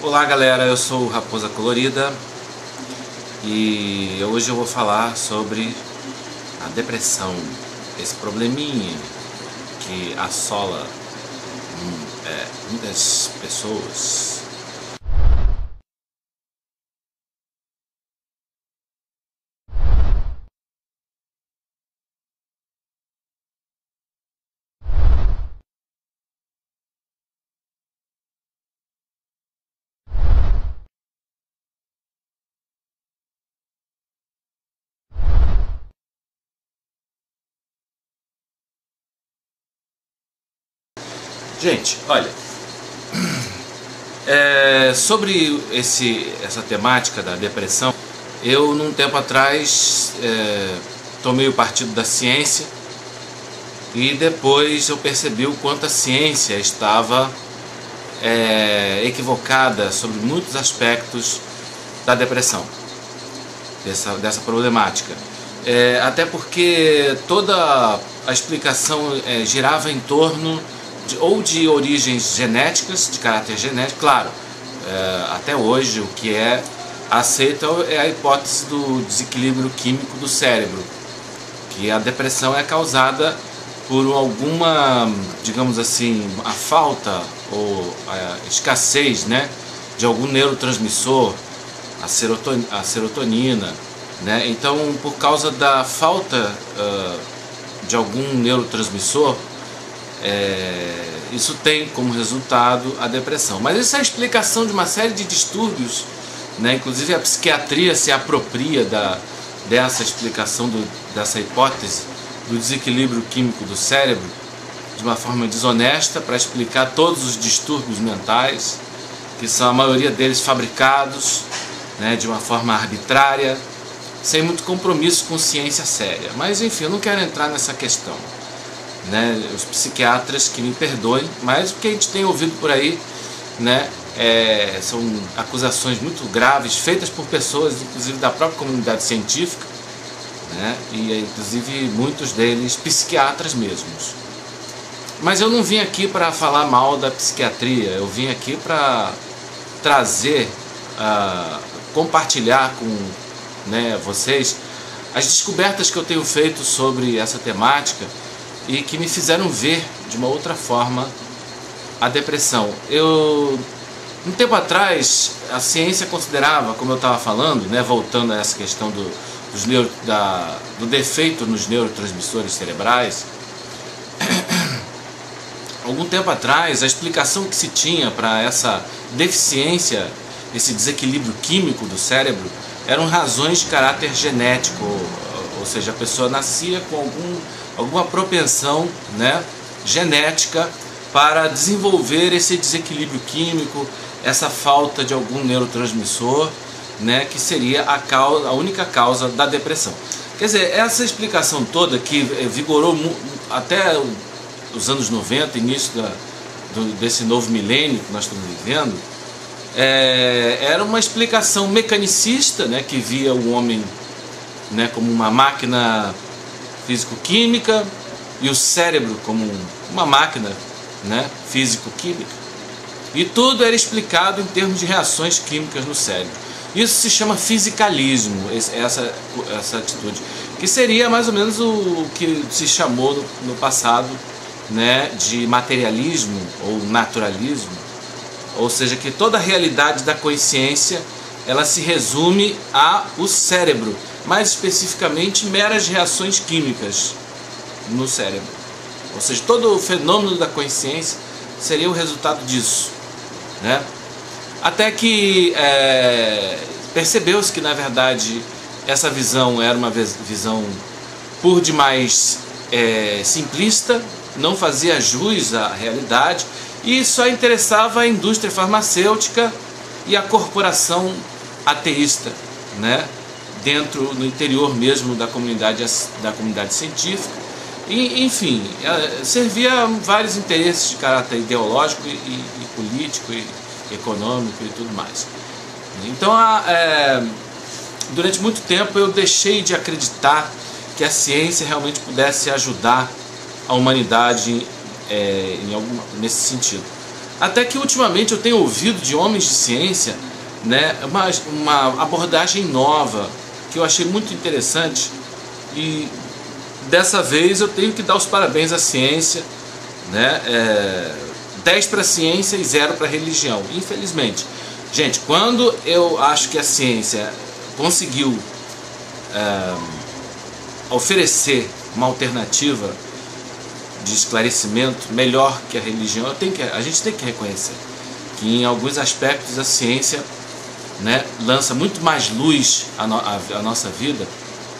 Olá galera, eu sou o Raposa Colorida e hoje eu vou falar sobre a depressão, esse probleminha que assola muitas pessoas. Gente, olha, sobre essa temática da depressão, eu num tempo atrás tomei o partido da ciência e depois eu percebi o quanto a ciência estava equivocada sobre muitos aspectos da depressão, dessa problemática. Até porque toda a explicação girava em torno ou de origens genéticas, de caráter genético, claro, até hoje o que é aceito é a hipótese do desequilíbrio químico do cérebro, que a depressão é causada por alguma, digamos assim, a falta ou a escassez, né, de algum neurotransmissor, a serotonina, né? Então, por causa da falta de algum neurotransmissor, isso tem como resultado a depressão. Mas isso é a explicação de uma série de distúrbios, né? Inclusive a psiquiatria se apropria dessa explicação, dessa hipótese do desequilíbrio químico do cérebro de uma forma desonesta para explicar todos os distúrbios mentais, que são a maioria deles fabricados, né, de uma forma arbitrária, sem muito compromisso com ciência séria. Mas enfim, eu não quero entrar nessa questão, né? Os psiquiatras que me perdoem, mas o que a gente tem ouvido por aí, né, são acusações muito graves feitas por pessoas, inclusive da própria comunidade científica, né, e inclusive muitos deles psiquiatras mesmos. Mas eu não vim aqui para falar mal da psiquiatria, eu vim aqui para trazer, compartilhar com, né, vocês as descobertas que eu tenho feito sobre essa temática e que me fizeram ver de uma outra forma a depressão. Um tempo atrás, a ciência considerava, como eu estava falando, né, voltando a essa questão do defeito nos neurotransmissores cerebrais, algum tempo atrás, a explicação que se tinha para essa deficiência, esse desequilíbrio químico do cérebro, eram razões de caráter genético, ou seja, a pessoa nascia com alguma propensão, né, genética para desenvolver esse desequilíbrio químico, essa falta de algum neurotransmissor, né, que seria a única causa da depressão. Quer dizer, essa explicação toda que vigorou até os anos 90, início desse novo milênio que nós estamos vivendo, era uma explicação mecanicista, né, que via o homem, né, como uma máquina físico-química e o cérebro como uma máquina, né, físico-química. E tudo era explicado em termos de reações químicas no cérebro. Isso se chama fisicalismo, essa atitude, que seria mais ou menos o que se chamou no passado, né, de materialismo ou naturalismo, ou seja, que toda a realidade da consciência ela se resume ao cérebro, mais especificamente meras reações químicas no cérebro. Ou seja, todo o fenômeno da consciência seria o resultado disso, né? Até que percebeu-se que, na verdade, essa visão era uma visão por demais simplista, não fazia jus à realidade e só interessava a indústria farmacêutica e a corporação ateísta, né, no interior mesmo da comunidade científica. E, enfim, servia a vários interesses de caráter ideológico e político e econômico e tudo mais. Então, durante muito tempo eu deixei de acreditar que a ciência realmente pudesse ajudar a humanidade nesse sentido. Até que ultimamente eu tenho ouvido de homens de ciência, né, uma abordagem nova que eu achei muito interessante, e dessa vez eu tenho que dar os parabéns à ciência, né? 10 para a ciência e 0 para a religião, infelizmente. Gente, quando eu acho que a ciência conseguiu oferecer uma alternativa de esclarecimento melhor que a religião, a gente tem que reconhecer que em alguns aspectos a ciência, né, lança muito mais luz à nossa vida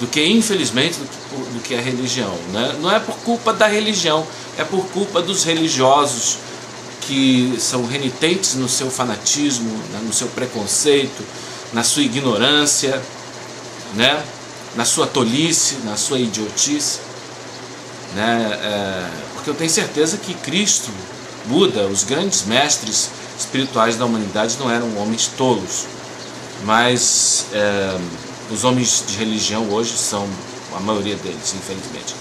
do que, infelizmente, do que a religião, né? Não é por culpa da religião, é por culpa dos religiosos que são renitentes no seu fanatismo, né, no seu preconceito, na sua ignorância, né, na sua tolice, na sua idiotice, né? Porque eu tenho certeza que Cristo, Buda, os grandes mestres espirituais da humanidade não eram homens tolos, mas os homens de religião hoje são a maioria deles, infelizmente.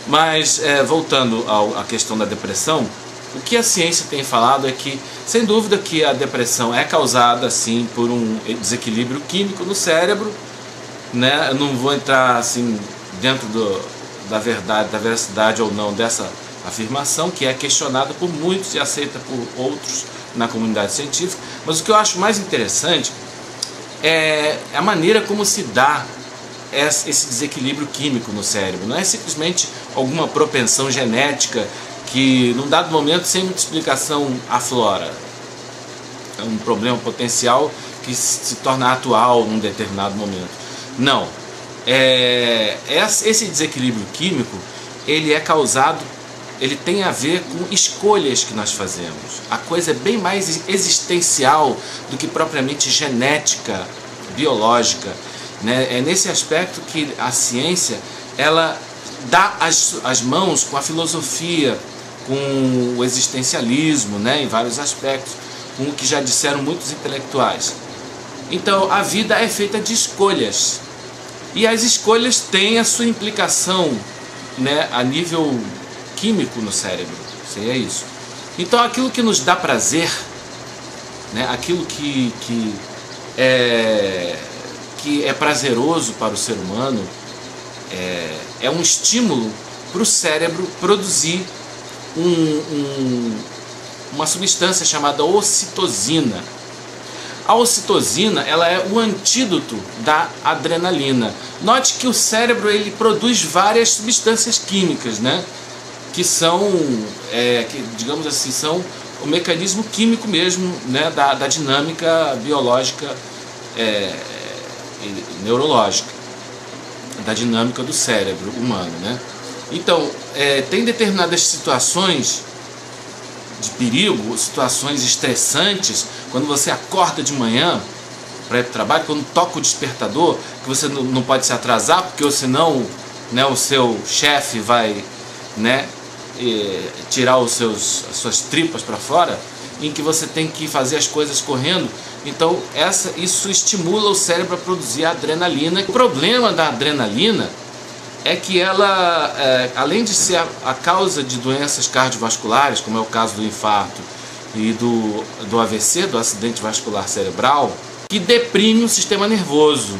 Mas voltando à questão da depressão, o que a ciência tem falado é que, sem dúvida, que a depressão é causada sim por um desequilíbrio químico no cérebro, né? Eu não vou entrar assim dentro da verdade, da veracidade ou não dessa afirmação, que é questionada por muitos e aceita por outros na comunidade científica, mas o que eu acho mais interessante é a maneira como se dá esse desequilíbrio químico no cérebro. Não é simplesmente alguma propensão genética que, num dado momento, sem muita explicação, aflora. É um problema potencial que se torna atual num determinado momento. Não. Esse desequilíbrio químico, ele é causado, ele tem a ver com escolhas que nós fazemos. A coisa é bem mais existencial do que propriamente genética, biológica, né? É nesse aspecto que a ciência, ela dá as mãos com a filosofia, com o existencialismo, né? Em vários aspectos, com o que já disseram muitos intelectuais. Então, a vida é feita de escolhas. E as escolhas têm a sua implicação, né, a nível químico no cérebro. Seria isso. Então, aquilo que nos dá prazer, né, aquilo que é prazeroso para o ser humano, é um estímulo para o cérebro produzir uma substância chamada ocitocina. A ocitocina, ela é o antídoto da adrenalina. Note que o cérebro, ele produz várias substâncias químicas, né? Que são, digamos assim, são o mecanismo químico mesmo, né? da dinâmica biológica e neurológica, da dinâmica do cérebro humano, né? Então, tem determinadas situações de perigo, situações estressantes, quando você acorda de manhã para ir para o trabalho, quando toca o despertador, que você não pode se atrasar, porque senão, né, o seu chefe vai, né, tirar as suas tripas para fora, em que você tem que fazer as coisas correndo. Então isso estimula o cérebro a produzir a adrenalina. O problema da adrenalina é que ela, além de ser a causa de doenças cardiovasculares, como é o caso do infarto e do AVC, do acidente vascular cerebral, que deprime o sistema nervoso,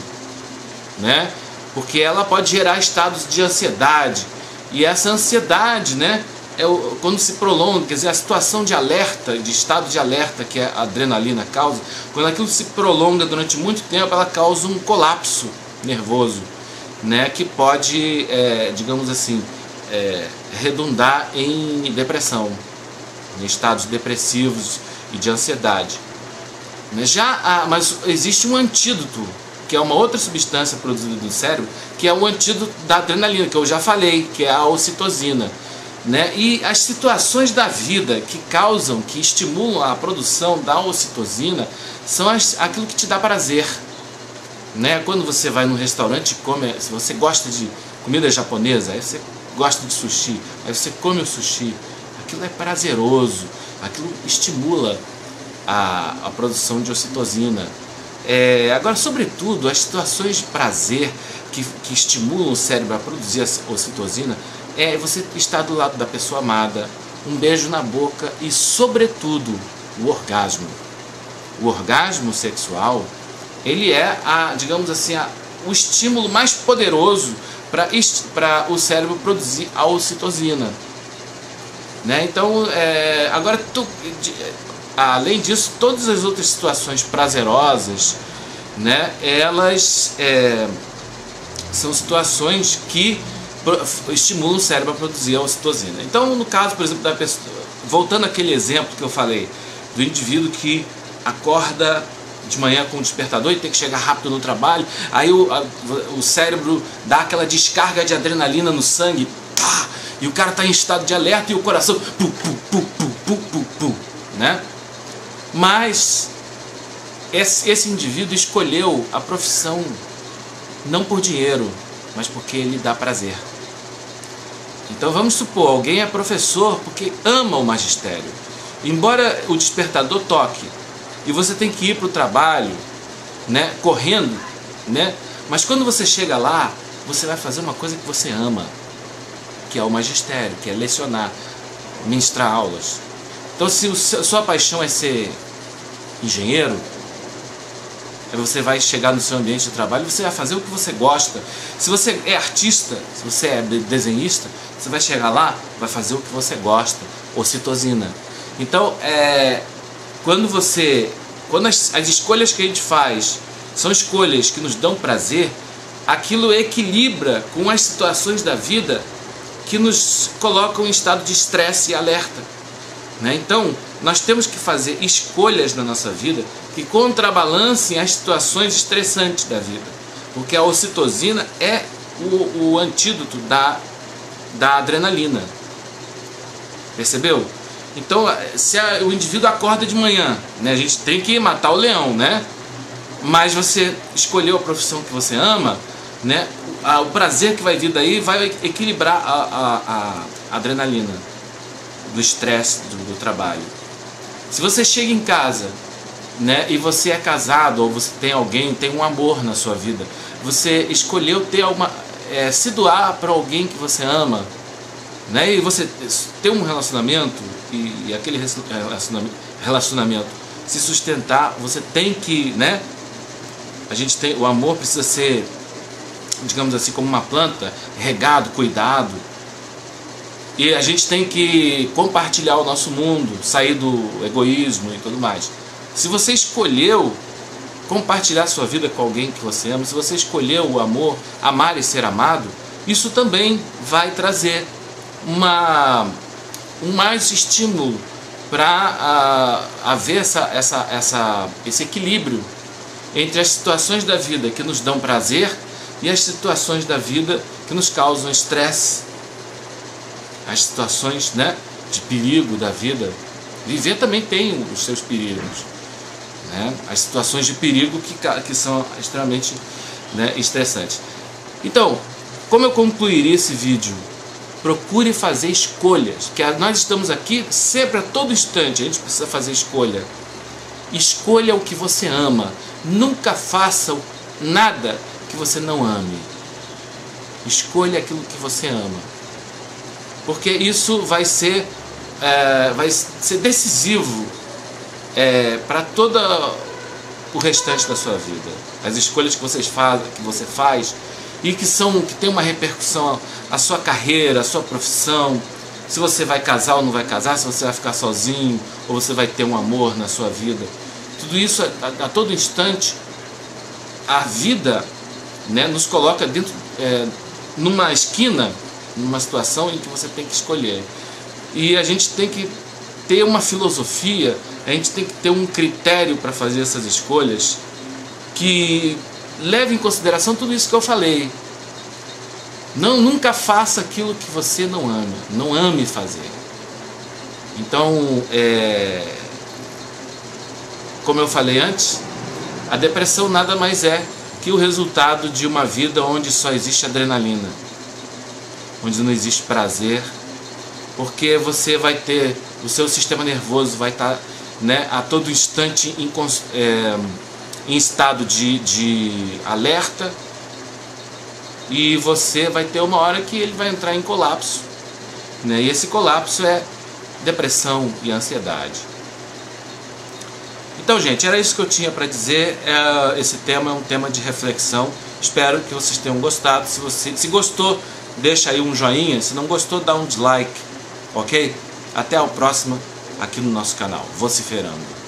né? Porque ela pode gerar estados de ansiedade, e essa ansiedade, né, quando se prolonga, quer dizer, a situação de alerta, de estado de alerta que a adrenalina causa, quando aquilo se prolonga durante muito tempo, ela causa um colapso nervoso, né, que pode, digamos assim, redundar em depressão, em estados depressivos e de ansiedade. Mas existe um antídoto, que é uma outra substância produzida no cérebro, que é o antídoto da adrenalina, que eu já falei, que é a ocitocina, né? E as situações da vida que estimulam a produção da ocitocina são aquilo que te dá prazer, né? Quando você vai num restaurante e come, se você gosta de comida japonesa, aí você gosta de sushi, aí você come o sushi, aquilo é prazeroso, aquilo estimula a produção de ocitocina. Agora, sobretudo, as situações de prazer que estimulam o cérebro a produzir a ocitocina você estar do lado da pessoa amada, um beijo na boca e, sobretudo, o orgasmo. O orgasmo sexual, ele é, digamos assim, o estímulo mais poderoso para o cérebro produzir a ocitocina. Né? Então, agora, além disso, todas as outras situações prazerosas, né, elas são situações que estimulam o cérebro a produzir a ocitocina. Então, no caso, por exemplo, da pessoa, voltando àquele exemplo que eu falei, do indivíduo que acorda de manhã com o despertador e tem que chegar rápido no trabalho, aí o cérebro dá aquela descarga de adrenalina no sangue, pá, e o cara está em estado de alerta e o coração pu, pu, pu, pu, pu, pu, pu, né? Mas esse indivíduo escolheu a profissão não por dinheiro, mas porque ele dá prazer. Então vamos supor, alguém é professor porque ama o magistério. Embora o despertador toque e você tem que ir para o trabalho, né, correndo, né? Mas quando você chega lá, você vai fazer uma coisa que você ama, que é o magistério, que é lecionar, ministrar aulas. Então, se a sua paixão é ser engenheiro, você vai chegar no seu ambiente de trabalho, você vai fazer o que você gosta. Se você é artista, se você é desenhista, você vai chegar lá, vai fazer o que você gosta, ocitocina. Então, quando as escolhas que a gente faz são escolhas que nos dão prazer, aquilo equilibra com as situações da vida que nos colocam em estado de estresse e alerta, né? Então, nós temos que fazer escolhas na nossa vida que contrabalancem as situações estressantes da vida, porque a ocitocina é o antídoto da adrenalina. Percebeu? Então, se o indivíduo acorda de manhã, né, a gente tem que matar o leão, né? Mas você escolheu a profissão que você ama, né? O prazer que vai vir daí vai equilibrar a adrenalina do estresse do trabalho. Se você chega em casa, né, e você é casado, ou você tem alguém, tem um amor na sua vida, você escolheu se doar para alguém que você ama, né, e você ter um relacionamento, e aquele relacionamento se sustentar, você tem que, né, o amor precisa ser, digamos assim, como uma planta, regado, cuidado, e a gente tem que compartilhar o nosso mundo, sair do egoísmo e tudo mais. Se você escolheu compartilhar sua vida com alguém que você ama, se você escolheu o amor, amar e ser amado, isso também vai trazer mais estímulo para haver esse equilíbrio entre as situações da vida que nos dão prazer e as situações da vida que nos causam estresse, as situações, né, de perigo da vida. Viver também tem os seus perigos, né? As situações de perigo que são extremamente, né, estressantes. Então, como eu concluiria esse vídeo? Procure fazer escolhas, porque nós estamos aqui sempre, a todo instante, a gente precisa fazer escolha. Escolha o que você ama. Nunca faça nada que você não ame. Escolha aquilo que você ama, porque isso vai ser decisivo para todo o restante da sua vida. As escolhas que você faz e que tem uma repercussão à sua carreira, à sua profissão, se você vai casar ou não vai casar, se você vai ficar sozinho ou você vai ter um amor na sua vida. Tudo isso, a todo instante, a vida, né, nos coloca dentro, numa esquina, numa situação em que você tem que escolher. E a gente tem que ter uma filosofia, a gente tem que ter um critério para fazer essas escolhas que leve em consideração tudo isso que eu falei. Nunca faça aquilo que você não ama, não ame fazer. Então, como eu falei antes, a depressão nada mais é que o resultado de uma vida onde só existe adrenalina, onde não existe prazer, porque você vai ter, o seu sistema nervoso vai estar, né, a todo instante em estado de alerta, e você vai ter uma hora que ele vai entrar em colapso, né, e esse colapso é depressão e ansiedade. Então, gente, era isso que eu tinha para dizer. Esse tema é um tema de reflexão. Espero que vocês tenham gostado. Se gostou, deixa aí um joinha. Se não gostou, dá um dislike, ok? Até a próxima aqui no nosso canal, Vociferando.